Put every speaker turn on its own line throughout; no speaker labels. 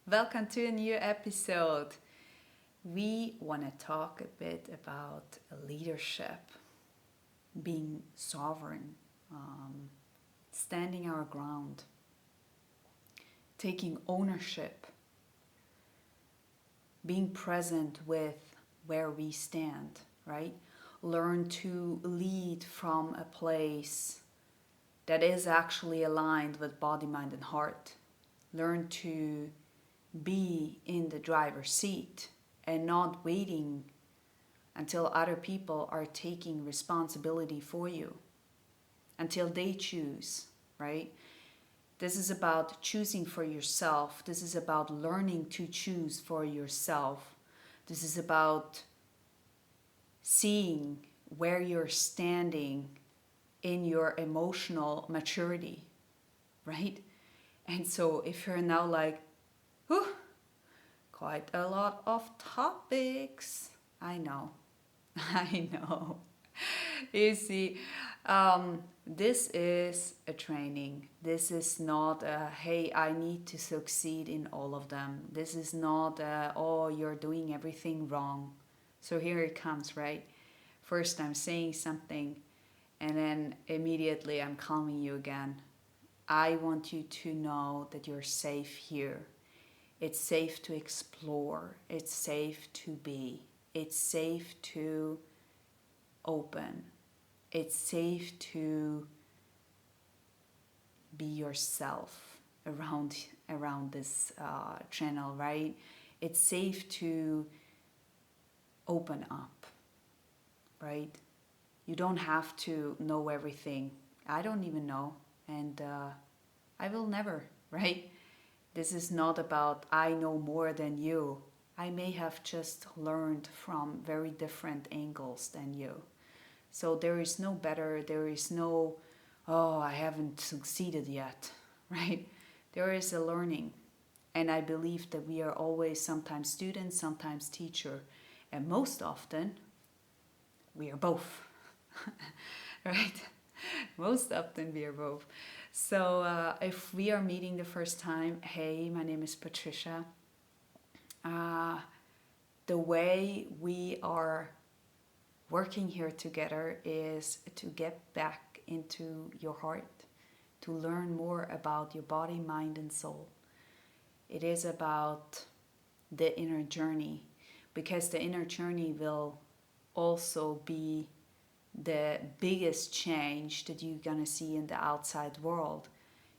Welcome to a new episode. We want to talk a bit about leadership, being sovereign, standing our ground, taking ownership, being present with where we stand, right? Learn to lead from a place that is actually aligned with body, mind, and heart. Learn to be in the driver's seat and not waiting until other people are taking responsibility for you, until they choose, right? This is about choosing for yourself. This is about learning to choose for yourself. This is about seeing where you're standing in your emotional maturity, right? And so if you're now like, whew, quite a lot of topics. I know. I know. You see, this is a training. This is not a, hey, I need to succeed in all of them. This is not a, oh, you're doing everything wrong. So here it comes, right? First, I'm saying something, and then immediately I'm calming you again. I want you to know that you're safe here. It's safe to explore. It's safe to be. It's safe to open. It's safe to be yourself around this channel, right? It's safe to open up, right? You don't have to know everything. I don't even know, and I will never, right? This is not about I know more than you. I may have just learned from very different angles than you. So there is no better, there is no, oh, I haven't succeeded yet, right? There is a learning. And I believe that we are always sometimes students, sometimes teacher. And most often, we are both, right? Most often we are both. So if we are meeting the first time, hey, my name is Patricia. The way we are working here together is to get back into your heart, to learn more about your body, mind, and soul. It is about the inner journey, because the inner journey will also be the biggest change that you're gonna see in the outside world.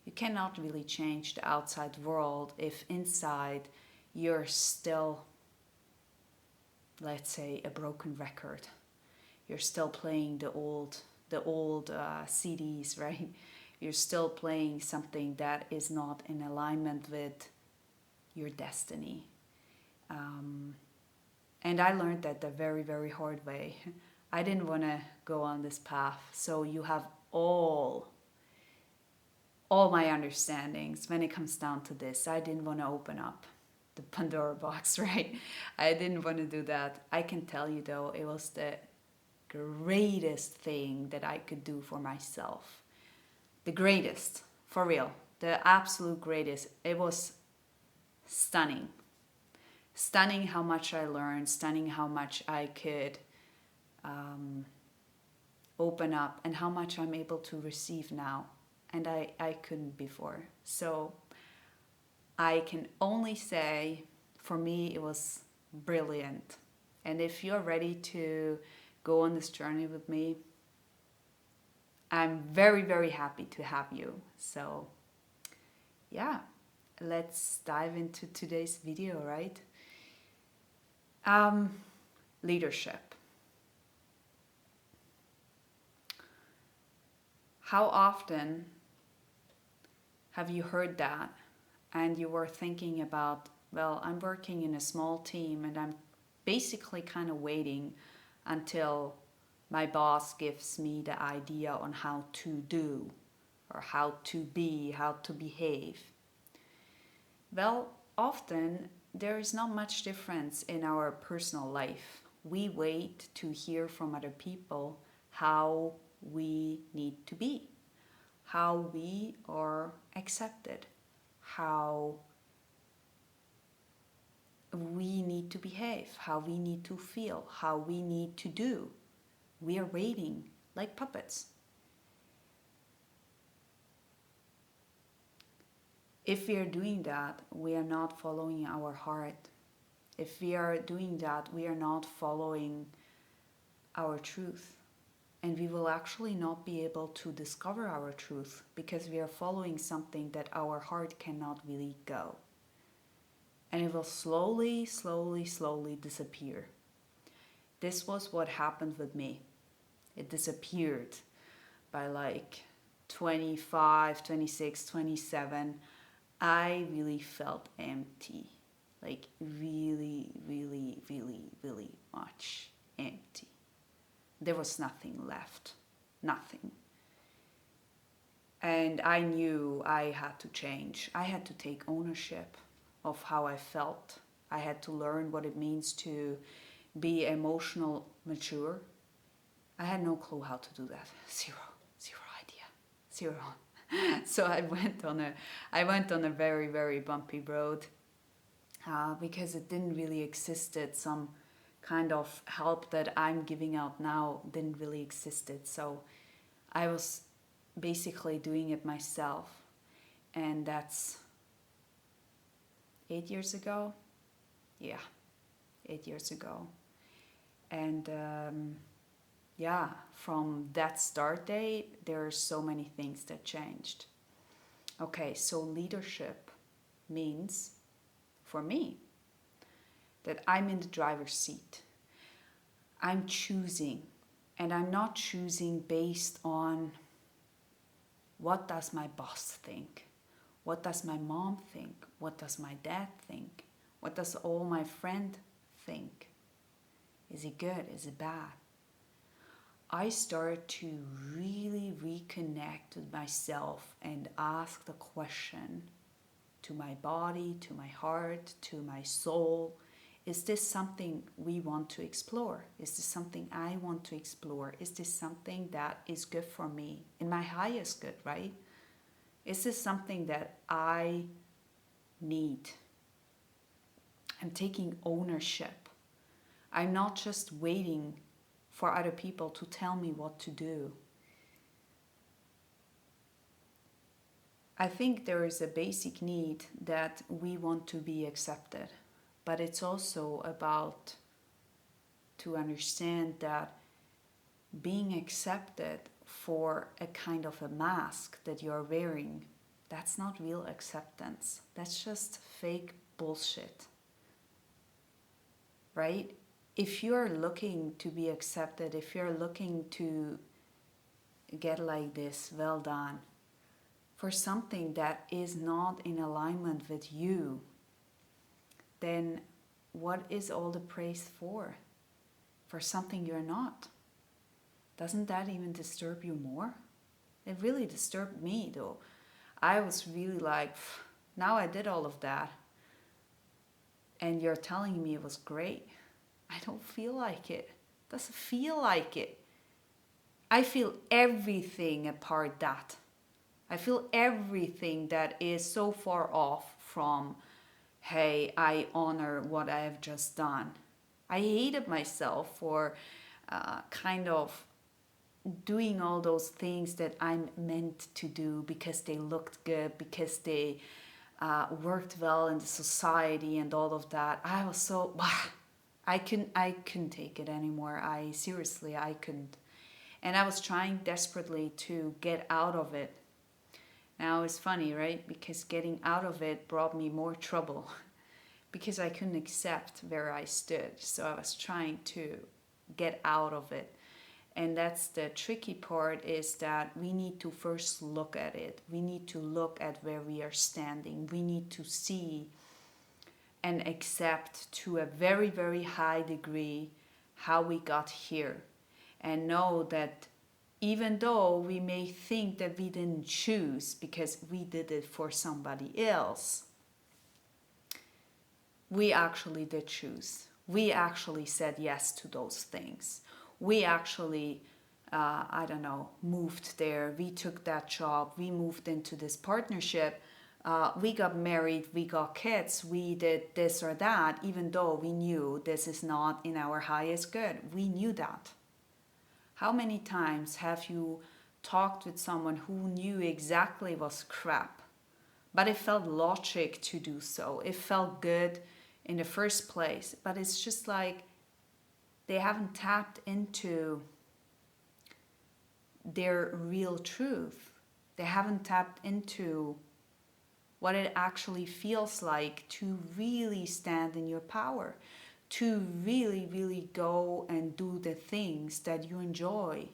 You cannot really change the outside world if inside you're still, let's say, a broken record. You're still playing the old CDs, right? You're still playing something that is not in alignment with your destiny. And I learned that the very, very hard way. I didn't want to go on this path. So you have all my understandings when it comes down to this. I didn't want to open up the Pandora box, right? I didn't want to do that. I can tell you though, it was the greatest thing that I could do for myself. The greatest, for real. The absolute greatest. It was stunning. Stunning how much I learned, stunning how much I could open up and how much I'm able to receive now. And I couldn't before. So I can only say, for me, it was brilliant. And if you're ready to go on this journey with me, I'm very, very happy to have you. So yeah, let's dive into today's video, right? Leadership. How often have you heard that and you were thinking about, well, I'm working in a small team and I'm basically kind of waiting until my boss gives me the idea on how to do or how to be, how to behave. Well, often there is not much difference in our personal life. We wait to hear from other people how we need to be, how we are accepted, how need to behave, how we need to feel, how we need to do. We are waiting like puppets. If we are doing that, we are not following our heart. If we are doing that, we are not following our truth. And we will actually not be able to discover our truth because we are following something that our heart cannot really go. And it will slowly, slowly, slowly disappear. This was what happened with me. It disappeared by like 25, 26, 27. I really felt empty. Like really, really, really, really much empty. There was nothing left. Nothing. And I knew I had to change. I had to take ownership of how I felt. I had to learn what it means to be emotional mature. I had no clue how to do that. Zero idea. Zero. So I went on a very, very bumpy road because it didn't really existed. Some kind of help that I'm giving out now didn't really existed. So I was basically doing it myself, and that's 8 years ago. Yeah, 8 years ago. And from that start date, there are so many things that changed. Okay, so leadership means, for me, that I'm in the driver's seat. I'm choosing, and I'm not choosing based on what does my boss think? What does my mom think? What does my dad think? What does all my friends think? Is it good? Is it bad? I started to really reconnect with myself and ask the question to my body, to my heart, to my soul. Is this something we want to explore? Is this something I want to explore? Is this something that is good for me? In my highest good, right? Is this something that I need? I'm taking ownership. I'm not just waiting for other people to tell me what to do. I think there is a basic need that we want to be accepted, but it's also about to understand that being accepted for a kind of a mask that you're wearing, that's not real acceptance. That's just fake bullshit. Right? If you're looking to be accepted, if you're looking to get like this, well done, for something that is not in alignment with you, then what is all the praise for? For something you're not? Doesn't that even disturb you more? It really disturbed me though. I was really like, now I did all of that, and you're telling me it was great. I don't feel like it. Doesn't feel like it. I feel everything apart that. I feel everything that is so far off from, hey, I honor what I have just done. I hated myself for kind of doing all those things that I'm meant to do because they looked good, because they worked well in the society and all of that. I was so, I couldn't take it anymore. I couldn't. And I was trying desperately to get out of it. Now it's funny, right? Because getting out of it brought me more trouble because I couldn't accept where I stood. So I was trying to get out of it. And that's the tricky part, is that we need to first look at it. We need to look at where we are standing. We need to see and accept to a very, very high degree how we got here. And know that even though we may think that we didn't choose because we did it for somebody else, we actually did choose. We actually said yes to those things. We actually, moved there. We took that job. We moved into this partnership We got married, we got kids, we did this or that, even though we knew this is not in our highest good. We knew that. How many times have you talked with someone who knew exactly was crap, but it felt logic to do so? It felt good in the first place, but it's just like they haven't tapped into their real truth. They haven't tapped into what it actually feels like to really stand in your power, to really, really go and do the things that you enjoy,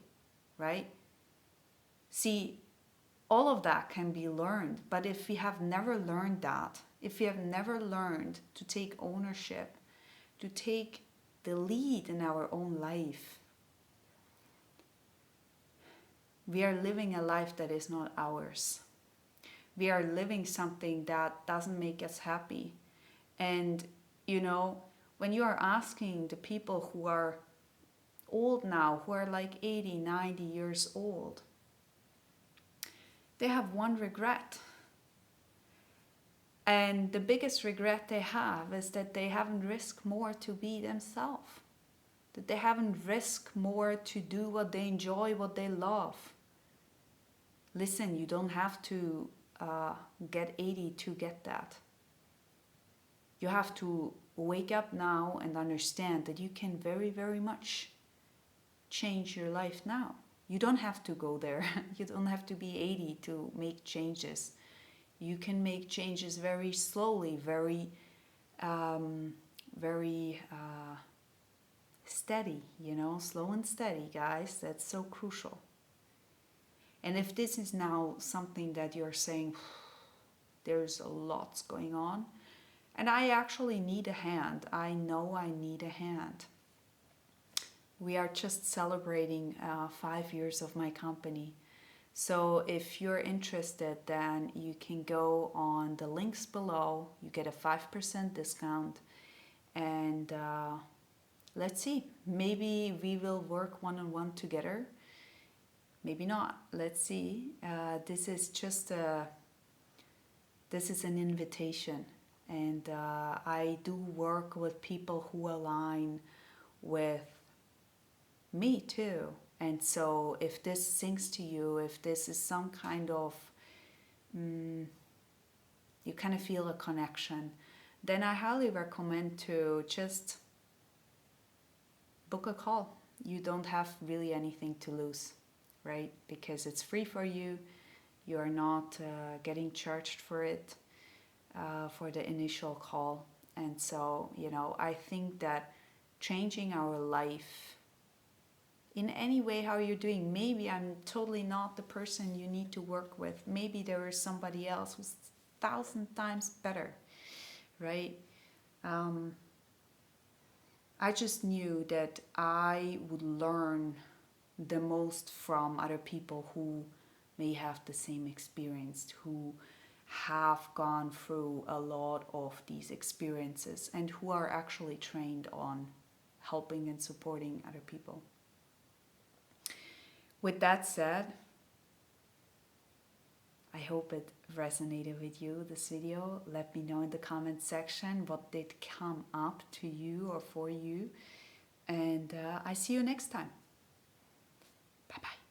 right? See, all of that can be learned, but if we have never learned that, if we have never learned to take ownership, to take the lead in our own life, we are living a life that is not ours. We are living something that doesn't make us happy. And, you know, when you are asking the people who are old now, who are like 80, 90 years old, they have one regret. And the biggest regret they have is that they haven't risked more to be themselves, that they haven't risked more to do what they enjoy, what they love. Listen, you don't have to get 80 to get that. You have to wake up now and understand that you can very, very much change your life now. You don't have to go there. You don't have to be 80 to make changes. You can make changes very slowly, very steady, you know, slow and steady, guys. That's so crucial. And if this is now something that you're saying, there's a lot going on, and I actually need a hand, I know I need a hand. We are just celebrating 5 years of my company. So if you're interested, then you can go on the links below. You get a 5% discount. And let's see, maybe we will work one-on-one together. Maybe not. Let's see. This is just this is an invitation, and I do work with people who align with me too. And so, if this sings to you, if this is some kind of you kind of feel a connection, then I highly recommend to just book a call. You don't have really anything to lose, right? Because it's free for you. You are not getting charged for it, for the initial call. And so, you know, I think that changing our life in any way, how you're doing, maybe I'm totally not the person you need to work with. Maybe there is somebody else who's 1,000 times better, right? I just knew that I would learn the most from other people who may have the same experience, who have gone through a lot of these experiences and who are actually trained on helping and supporting other people. With that said, I hope it resonated with you, this video. Let me know in the comment section what did come up to you or for you. And I see you next time. Bye-bye.